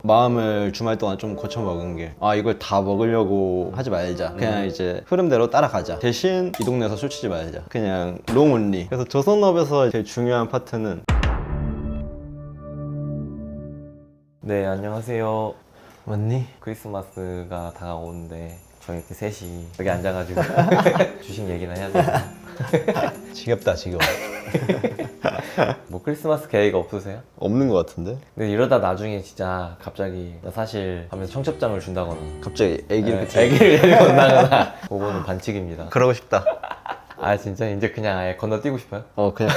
마음을 주말 동안 좀 고쳐 먹은 게 이걸 다 먹으려고 하지 말자. 그냥 이제 흐름대로 따라가자. 대신 이 동네에서 술 치지 말자. 그냥 롱온리. 그래서 조선업에서 제일 중요한 파트는 네, 안녕하세요. 맞니? 크리스마스가 다가오는데 저희 이렇게 셋이 여기 앉아가지고 주식 얘기나 해야 되나? 지겹다 지겨워. 뭐 크리스마스 계획 없으세요? 없는 것 같은데? 근데 이러다 나중에 진짜 갑자기 나 사실 하면서 청첩장을 준다거나 갑자기 애기를 애기를 데리고 온다거나 그거는 반칙입니다. 그러고 싶다. 아 진짜 이제 그냥 아예 건너뛰고 싶어요? 그냥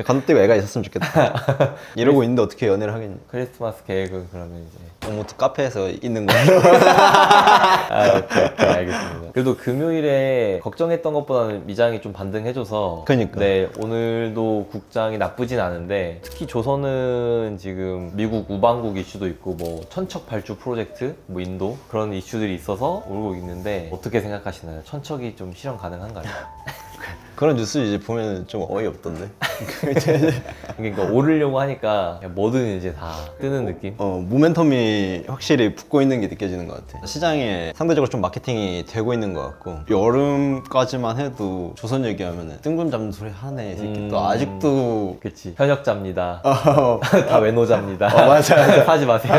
건너뛰고 애가 있었으면 좋겠다. 이러고 있는데 어떻게 연애를 하겠니? 크리스마스 계획은 그러면 이제 뭐 카페에서 있는 거. 오케이, 알겠습니다. 그래도 금요일에 걱정했던 것보다는 미장이 좀 반등해줘서 그러니까. 네, 오늘도 국장이 나쁘진 않은데 특히 조선은 지금 미국 우방국 이슈도 있고 뭐 천척 발주 프로젝트, 뭐 인도 그런 이슈들이 있어서 오르고 있는데 어떻게 생각하시나요? 천척이 좀 실현 가능한가요? 그런 뉴스 이제 보면 좀 어이없던데. 그러니까 오르려고 하니까 그냥 뭐든 이제 다 뜨는 느낌? 모멘텀이 확실히 붙고 있는 게 느껴지는 것 같아. 시장에 상대적으로 좀 마케팅이 되고 있는 것 같고, 여름까지만 해도 조선 얘기하면 뜬금 잡는 소리 하네 이 새끼. 또 아직도 그치, 현역자입니다. 다 외노자입니다. 맞아. 사지 마세요.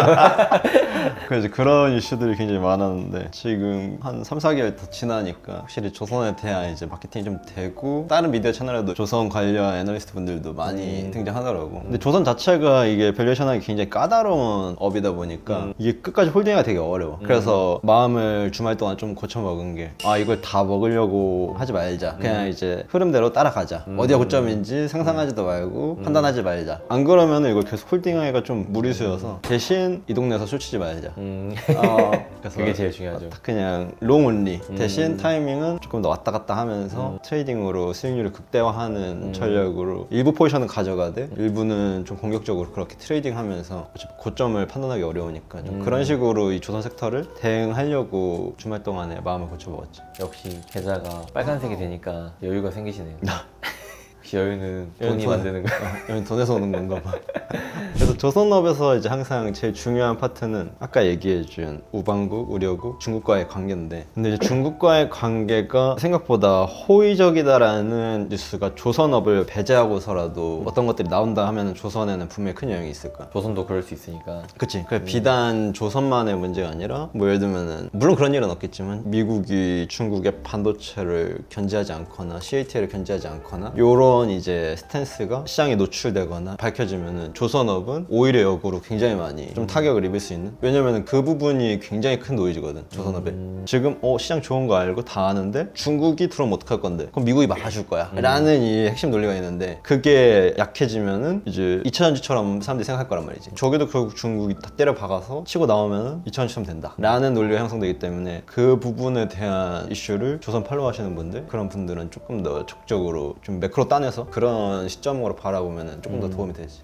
그래서 그런 이슈들이 굉장히 많았는데 지금 한 3, 4개월 더 지나니까 확실히 조선에 대한 이제 마케팅이 좀 되고, 다른 미디어 채널에도 조선 관련 애널리스트 분들도 많이 등장하더라고. 근데 조선 자체가 이게 밸류에이션하기 굉장히 까다로운 업이다 보니까 이게 끝까지 홀딩하기가 되게 어려워. 그래서 마음을 주말 동안 좀 고쳐 먹은 게 이걸 다 먹으려고 하지 말자. 그냥 이제 흐름대로 따라가자. 어디가 고점인지 상상하지도 말고 판단하지 말자. 안 그러면 이걸 계속 홀딩하기가 좀 무리수여서 대신 이 동네에서 술 치지 말자. 그래서 그게 제일 중요하죠. 그냥 롱온리 대신 타이밍은 조금 더 왔다 갔다 하면서 트레이딩으로 수익률을 극대화하는 전략으로 일부 포지션은 가져가되 일부는 좀 공격적으로 그렇게 트레이딩하면서 어차피 고점을 판단하기 어려우니까 좀 그런 식으로 이 조선 섹터를 대응하려고 주말 동안에 마음을 고쳐먹었지. 역시 계좌가 빨간색이 되니까 여유가 생기시네요. 역시 여유는 돈이 만드는 거야. 여기 돈에서 오는 건가 봐. 그래서 조선업에서 이제 항상 제일 중요한 파트는 아까 얘기해준 우방국, 우려국, 중국과의 관계인데, 근데 이제 중국과의 관계가 생각보다 호의적이다라는 뉴스가 조선업을 배제하고서라도 어떤 것들이 나온다 하면 조선에는 분명히 큰 영향이 있을 거야. 조선도 그럴 수 있으니까. 그치. 그 비단 조선만의 문제가 아니라 뭐 예를 들면은 물론 그런 일은 없겠지만 미국이 중국의 반도체를 견제하지 않거나 CATL을 견제하지 않거나 요런 이제 스탠스가 시장에 노출되거나 밝혀지면은 조선업은 오히려 역으로 굉장히 많이 좀 타격을 입을 수 있는, 왜냐면은 그 부분이 굉장히 큰 노이즈거든 조선업에. 지금 시장 좋은 거 알고 다 아는데 중국이 들어오면 어떡할 건데 그럼 미국이 막아줄 거야 라는 이 핵심 논리가 있는데, 그게 약해지면은 이제 2차전지처럼 사람들이 생각할 거란 말이지. 저기도 결국 중국이 다 때려 박아서 치고 나오면은 2차전지처럼 된다 라는 논리가 형성되기 때문에 그 부분에 대한 이슈를 조선 팔로우 하시는 분들, 그런 분들은 조금 더 적극적으로 좀 매크로 따내서 그런 시점으로 바라보면 조금 더 도움이 되지.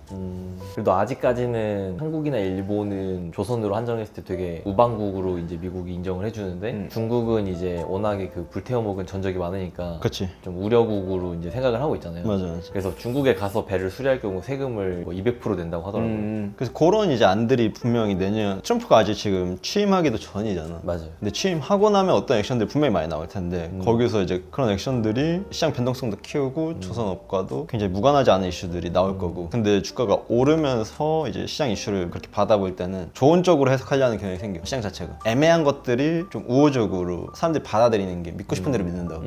그래도 아직까지는 한국이나 일본은 조선으로 한정했을 때 되게 우방국으로 이제 미국이 인정을 해주는데 중국은 이제 워낙에 그 불태워 먹은 전적이 많으니까 그치. 좀 우려국으로 이제 생각을 하고 있잖아요. 맞아. 그래서 중국에 가서 배를 수리할 경우 세금을 뭐 200% 낸다고 하더라고요. 그래서 그런 이제 안들이 분명히 내년, 트럼프가 아직 지금 취임하기도 전이잖아. 맞아요. 근데 취임하고 나면 어떤 액션들이 분명히 많이 나올 텐데 거기서 이제 그런 액션들이 시장 변동성도 키우고 조선업과도 굉장히 무관하지 않은 이슈들이 나올 거고, 근데 주가가 오르면서 이제 시장 이슈를 그렇게 받아볼 때는 좋은 쪽으로 해석하려는 경향이 생겨. 시장 자체가 애매한 것들이 좀 우호적으로 사람들이 받아들이는 게 믿고 싶은 대로 믿는다고.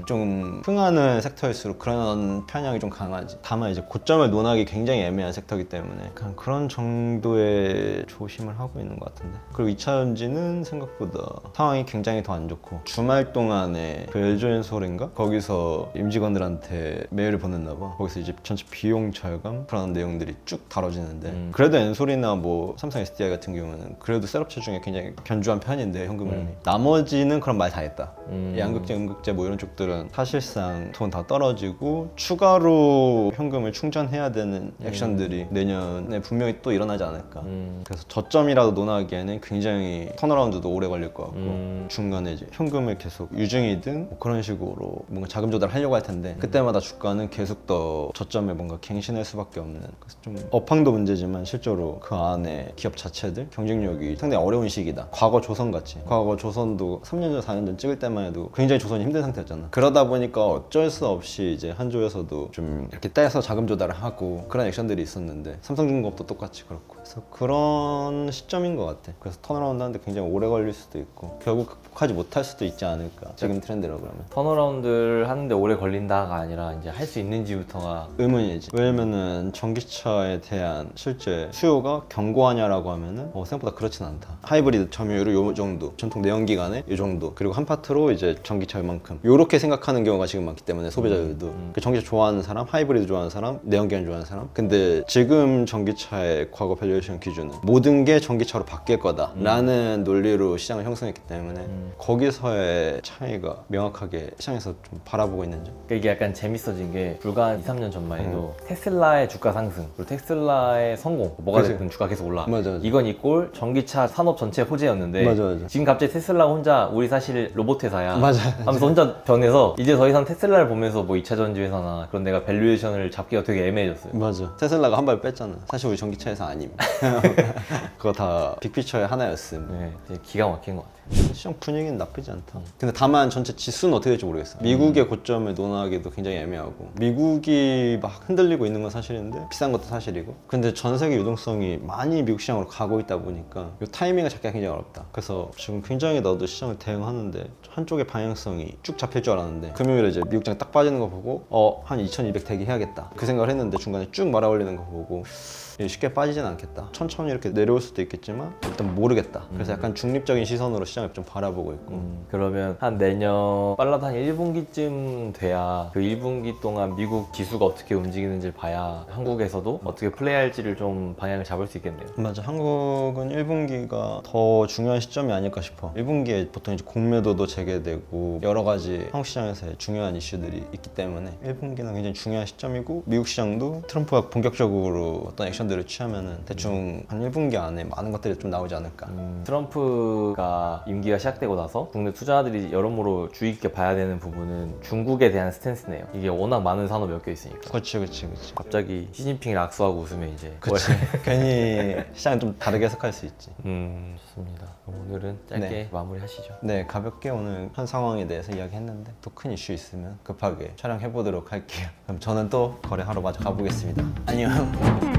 좀 흥하는 섹터일수록 그런 편향이 좀 강하지. 다만 이제 고점을 논하기 굉장히 애매한 섹터이기 때문에 그냥 그런 정도의 조심을 하고 있는 것 같은데. 그리고 2차전지는 생각보다 상황이 굉장히 더 안 좋고, 주말 동안에 그 LG엔솔인가? 거기서 임직원들한테 메일을 보냈나 봐. 거기서 이제 전체 비용 절감 그런 내용들이 쭉 다뤄지는데 그래도 엔솔이나 뭐 삼성 SDI 같은 경우는 그래도 셋업체 중에 굉장히 견주한 편인데 현금 흐름이 나머지는 그런 말 다 했다. 양극재, 음극재 뭐 이런 쪽들은 사실상 돈 다 떨어지고 추가로 현금을 충전해야 되는 액션들이 내년에 분명히 또 일어나지 않을까. 그래서 저점이라도 논하기에는 굉장히 턴어라운드도 오래 걸릴 것 같고 중간에 이제 현금을 계속 유증이든 뭐 그런 식으로 뭔가 자금 조달을 하려고 할 텐데 그때마다 주가는 나는 계속 더 저점에 뭔가 갱신할 수밖에 없는, 그래서 좀 업황도 문제지만 실제로 그 안에 기업 자체들 경쟁력이 상당히 어려운 시기다. 과거 조선같이, 과거 조선도 3년 전 4년 전 찍을 때만 해도 굉장히 조선이 힘든 상태였잖아. 그러다 보니까 어쩔 수 없이 이제 한조에서도 좀 이렇게 떼서 자금 조달을 하고 그런 액션들이 있었는데, 삼성중공업도 똑같이 그렇고, 그래서 그런 시점인 것 같아. 그래서 턴어라운드 하는데 굉장히 오래 걸릴 수도 있고 결국 극복하지 못할 수도 있지 않을까, 지금 트렌드로 그러면. 턴어라운드를 하는데 오래 걸린다가 아니라 이제 할 수 있는지부터가 의문이지. 왜냐면은 전기차에 대한 실제 수요가 견고하냐라고 하면은 생각보다 그렇진 않다. 하이브리드 점유율을 요 정도, 전통 내연기관에 요 정도, 그리고 한 파트로 이제 전기차 요만큼, 요렇게 생각하는 경우가 지금 많기 때문에 소비자들도 그 전기차 좋아하는 사람, 하이브리드 좋아하는 사람, 내연기관 좋아하는 사람. 근데 지금 전기차의 과거 밸류에이션 기준은 모든 게 전기차로 바뀔 거다라는 논리로 시장을 형성했기 때문에 거기서의 차이가 명확하게 시장에서 좀 바라보고 있는 점. 그러니까 이게 약간 재밌어진 게 불과 한 2, 3년 전만 해도 테슬라의 주가 상승 그리고 테슬라의 성공, 뭐가 그치. 됐든 주가 계속 올라. 맞아. 이건 이꼴 전기차 산업 전체 호재였는데 맞아. 지금 갑자기 테슬라가 혼자 우리 사실 로봇 회사야 맞아. 하면서 혼자 변해서 이제 더 이상 테슬라를 보면서 뭐 2차 전지 회사나 그런 데가 밸류에이션을 잡기가 되게 애매해졌어요. 맞아. 테슬라가 한 발 뺐잖아. 사실 우리 전기차 회사 아님. 그거 다 빅피처의 하나였음. 네, 되게 기가 막힌 것 같아요. 시장 분위기는 나쁘지 않다. 근데 다만 전체 지수는 어떻게 될지 모르겠어. 미국의 고점을 논하기도 굉장히 애매하고, 미국이 막 흔들리고 있는 건 사실인데 비싼 것도 사실이고, 근데 전 세계 유동성이 많이 미국 시장으로 가고 있다 보니까 이 타이밍을 잡기가 굉장히 어렵다. 그래서 지금 굉장히 나도 시장을 대응하는데 한쪽의 방향성이 쭉 잡힐 줄 알았는데, 금요일에 이제 미국장 딱 빠지는 거 보고 한 2200 대기해야겠다 그 생각을 했는데, 중간에 쭉 말아올리는 거 보고 쉽게 빠지진 않겠다. 천천히 이렇게 내려올 수도 있겠지만 일단 모르겠다. 그래서 약간 중립적인 시선으로 시장을 좀 바라보고 있고. 그러면 한 내년 빨라도 한 1분기쯤 돼야 그 1분기 동안 미국 지수가 어떻게 움직이는지를 봐야 한국에서도 어떻게 플레이할지를 좀 방향을 잡을 수 있겠네요. 맞아. 한국은 1분기가 더 중요한 시점이 아닐까 싶어. 1분기에 보통 이제 공매도도 재개되고 여러 가지 한국 시장에서의 중요한 이슈들이 있기 때문에 1분기는 굉장히 중요한 시점이고, 미국 시장도 트럼프가 본격적으로 어떤 액션들을 취하면은 대충 한 1분기 안에 많은 것들이 좀 나오지 않을까. 트럼프가 임기가 시작되고 나서 국내 투자자들이 여러모로 주의 깊게 봐야 되는 부분은 중국에 대한 스탠스네요. 이게 워낙 많은 산업이 엮여 있으니까. 그렇지. 갑자기 시진핑이 악수하고 웃으면 이제 그치. 괜히 시장은 좀 다르게 해석할 수 있지. 좋습니다. 그럼 오늘은 짧게 네. 마무리하시죠. 네, 가볍게 오늘 현 상황에 대해서 이야기했는데, 또 큰 이슈 있으면 급하게 촬영해보도록 할게요. 그럼 저는 또 거래하러 마저 가보겠습니다. 안녕.